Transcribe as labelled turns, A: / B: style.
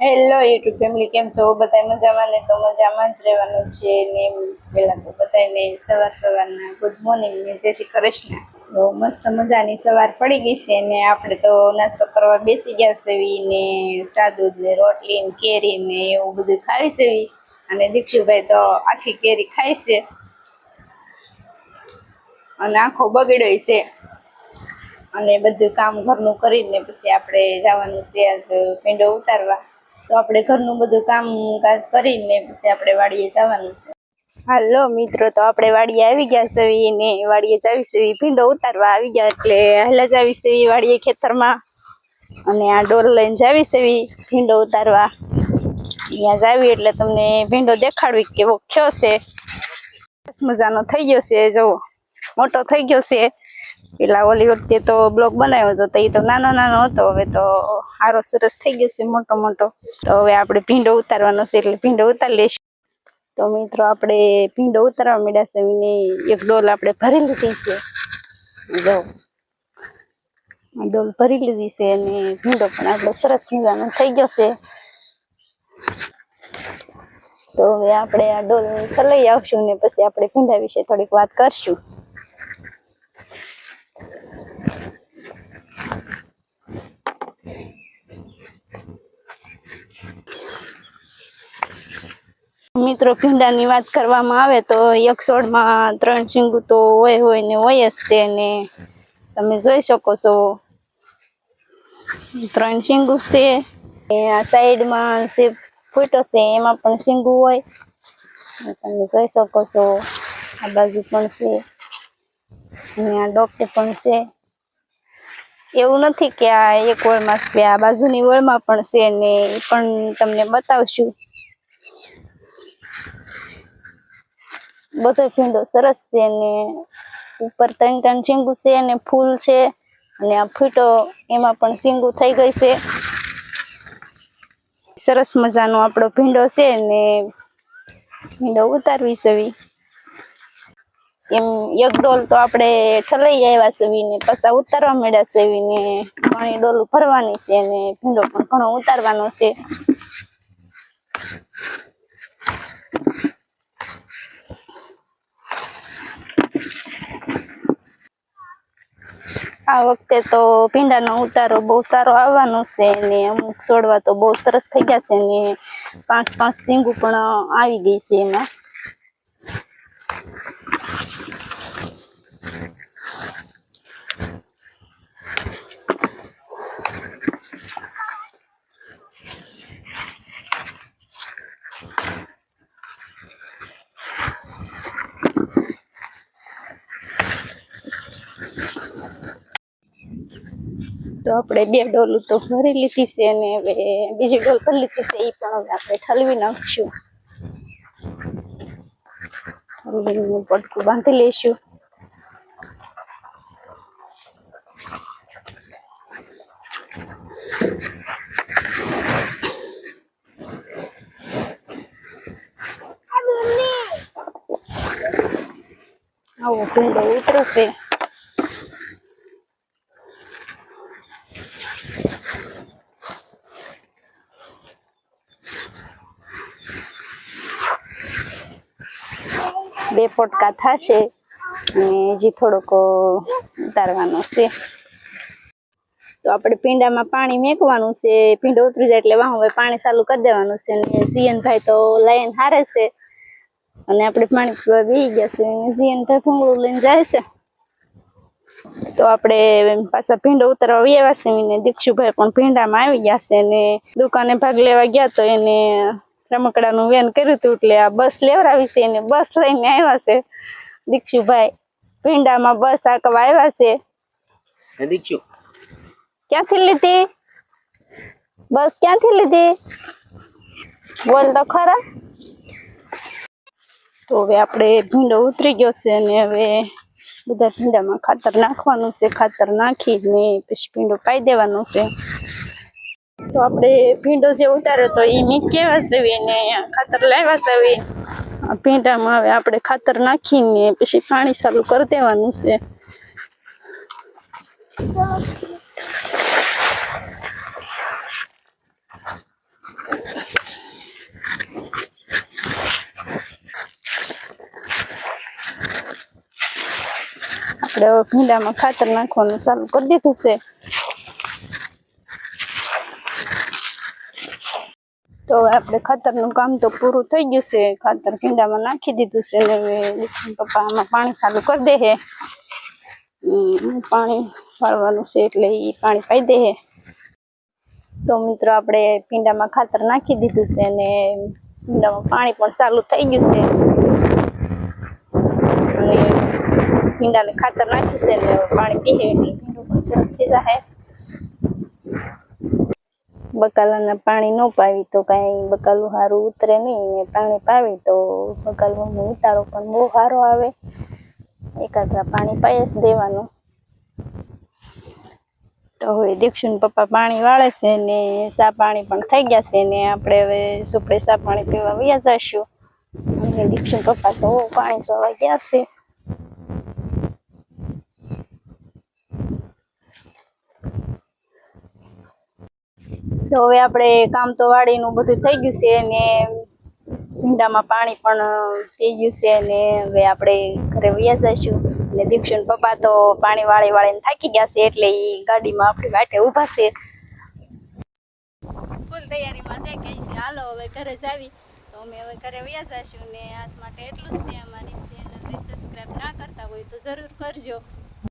A: Hello YouTube family, કેમ છો? બધા મજામાં ને? તો મજામાં જ રહેવાનું છે ને. પેલા તો બધાને સવારના ગુડ મોર્નિંગ ને જય શ્રી કૃષ્ણ. બહુ મસ્ત મજાની સવાર પડી ગઈ છે ને આપણે તો નાસ્તો કરવા બેસી ગયા સેવી ને સાદું ને રોટલી ને કેરી ને એવું બધું ખાવી સેવી. અને દીક્ષુભાઈ તો આખી કેરી ખાય છે અને આખો બગડ્યો છે. અને બધું કામ ઘરનું કરીને પછી આપણે જવાનું છે આજ ભીંડો ઉતારવા. તો આપણે ઘરનું બધું કામકાજ કરીને પછી આપણે વાડીએ જવાનું છે. હાલો મિત્રો, તો આપણે વાડીએ આવી ગયા છે ને વાડીએ જાવી છે ભીંડો ઉતારવા આવી ગયા એટલે હાલા જાવી છે વાડીએ ખેતરમાં. અને આ ડોલ લઈને જાવી છે ભીંડો ઉતારવા. અહીંયા જાવી એટલે તમને ભીંડો દેખાડવી કેવો થયો છે. મજાનો થઈ ગયો છે, જો મોટો થઈ ગયો છે. પેલા ઓલી વખતે તો બ્લોગ બનાવ્યો હતો તો એ તો નાનો હતો, હવે તો સારો સરસ થઈ ગયો છે, મોટો મોટો. તો હવે આપણે ભીંડો ઉતારવાનો છે એટલે ભીંડો ઉતારી લઈશું. તો મિત્રો આપણે ભીંડો ઉતારવા માંડ્યા છે ને એક ડોલ આપણે ભરી લીધી છે. જો ડોલ ભરી લીધી છે અને ભીંડો પણ આપણો સરસ મજાનો થઈ ગયો છે. તો હવે આપણે આ ડોલ ચલાવી આવશું ને પછી આપણે ભીંડા વિશે થોડીક વાત કરશું. મિત્રો, ભીંડાની વાત કરવામાં આવે તો એક છોડમાં 3 શીંગું તો હોય ને હોય જ તે ને તમે જોઈ શકો છો 3 શીંગું છે. આ સાઈડમાં જે ફૂટો છે એમાં પણ શીંગું હોય, તમે જોઈ શકો છો. આ બાજુ પણ છે અને આ ડોકે પણ છે. એવું નથી કે આ એક વળમાં છે, આ બાજુની વળમાં પણ છે ને એ પણ તમને બતાવશું. બધો ભીંડો સરસ છે ને ઉપર 3 શીંગું છે અને ફૂલ છે અને આ ફૂટો એમાં પણ શીંગું થઈ ગઈ છે. સરસ મજાનો આપણો ભીંડો છે ને ભીંડો ઉતારવી છે. એમ એક ડોલ તો આપણે ઠલાઈ આવ્યા છે ને પાછા ઉતારવા માંડ્યા છે ને ઘણી ડોલ ભરવાની છે ને ભીંડો પણ ઘણો ઉતારવાનો છે. આ વખતે તો ભીંડાનો ઉતારો બહુ સારો આવવાનો છે ને અમુક છોડવા તો બહુ સરસ થઈ ગયા છે ને 5 શીંગું પણ આવી ગઈ છે એમાં. તો આપણે 2 ડોલ તો ભરી લીધી છે અને હવે બીજી ડોલ ભરી લીધી છે, એ પણ હવે આપણે ઠલવી નાખશું. પટકું બાંધી લઈશું. આવો ભીંડો ઉતરશે. બે પોટકા થશે અને હજી થોડોક ઉતારવાનો છે. તો આપણે ભીંડામાં પાણી મેકવાનું છે. ભીંડો ઉતરી જાય એટલે વાહ હવે પાણી ચાલુ કરી દેવાનું છે. અને જીયનભાઈ તો લાઈન હારે છે અને આપણે પાણી પીવા બેસી ગયા છે અને જીયનભાઈ ભૂંગળું લઈને જાય છે. તો આપણે પાછા ભીંડો ઉતારવા આવ્યા છે ને દીક્ષુભાઈ પણ ભીંડામાં આવી ગયા છે ને દુકાને ભાગ લેવા ગયા તો એને રમકડાનું વેન કર્યું હતું એટલે આ બસ લેવડાવી છે અને બસ લઈને આવ્યા છે દીક્ષુભાઈ. ભીંડામાં બસ આંકવા આવ્યા છે. દીક્ષુ ક્યાંથી લીધી બસ? ક્યાંથી લીધી? બોલ તો ખરા. તો હવે આપણે ભીંડો ઉતરી ગયો છે અને હવે બધા ભીંડામાં ખાતર નાખવાનું છે. ખાતર નાખીને પછી ભીંડો પાઈ દેવાનો છે. તો આપણે ભીંડો જે ઉતાર્યો તો એ મીઠ કેવા છે ને ખાતર લાવ્યા છે. ભીંડામાં હવે આપણે ખાતર નાખીને પછી પાણી ચાલુ કરી દેવાનું છે. આપણે હવે ભીંડામાં ખાતર નાખવાનું ચાલુ કરી દીધું છે. તો હવે આપણે ખાતરનું કામ તો પૂરું થઈ ગયું છે. ખાતર ભીંડામાં નાખી દીધું છે ને હવે દીક્ષન પપ્પા આમાં પાણી ચાલુ કરી દે છે. પાણી વાળવાનું છે એટલે એ પાણી પાઈ દે છે. તો મિત્રો આપણે ભીંડામાં ખાતર નાખી દીધું છે અને ભીંડામાં પાણી પણ ચાલુ થઈ ગયું છે અને ભીંડાને ખાતર નાખ્યું છે ને પાણી પીએ એટલે ભીંડું પણ સરસ થઈ જાય. બકાલાને પાણી ન પાવી તો કાંઈ બકાલું સારું ઉતરે નહીં ને પાણી પાવી તો બકાલાનો ઉતારો પણ બહુ સારો આવે. એકાદા પાણી પાઈ જ દેવાનું. તો હવે દીક્ષુન પપ્પા પાણી વાળે છે ને ચા પાણી પણ થઈ ગયા છે ને આપણે હવે સુપડે ચા પાણી પીવા વયા જઈશું. અને દીક્ષુન પપ્પા તો પાણી સોવા ગયા છે. તો હવે આપણે કામ તો વાડીનું બધું થઈ ગયું છે અને ભીંડામાં પાણી પણ થઈ ગયું છે અને હવે આપણે ઘરે વયા જઈશું. અને દીક્ષુન પપ્પા તો પાણી વાળીને થાકી ગયા છે એટલે એ ગાડીમાં આપણી વાટે ઊભા છે. ફૂલ તૈયારીમાં છે કે હાલો હવે ઘરે જાવી. તો અમે હવે ઘરે વયા જઈશું ને આજ માટે એટલું જ છે. અમારી ચેનલને સબસ્ક્રાઈબ ના કરતા હોય તો જરૂર કરજો.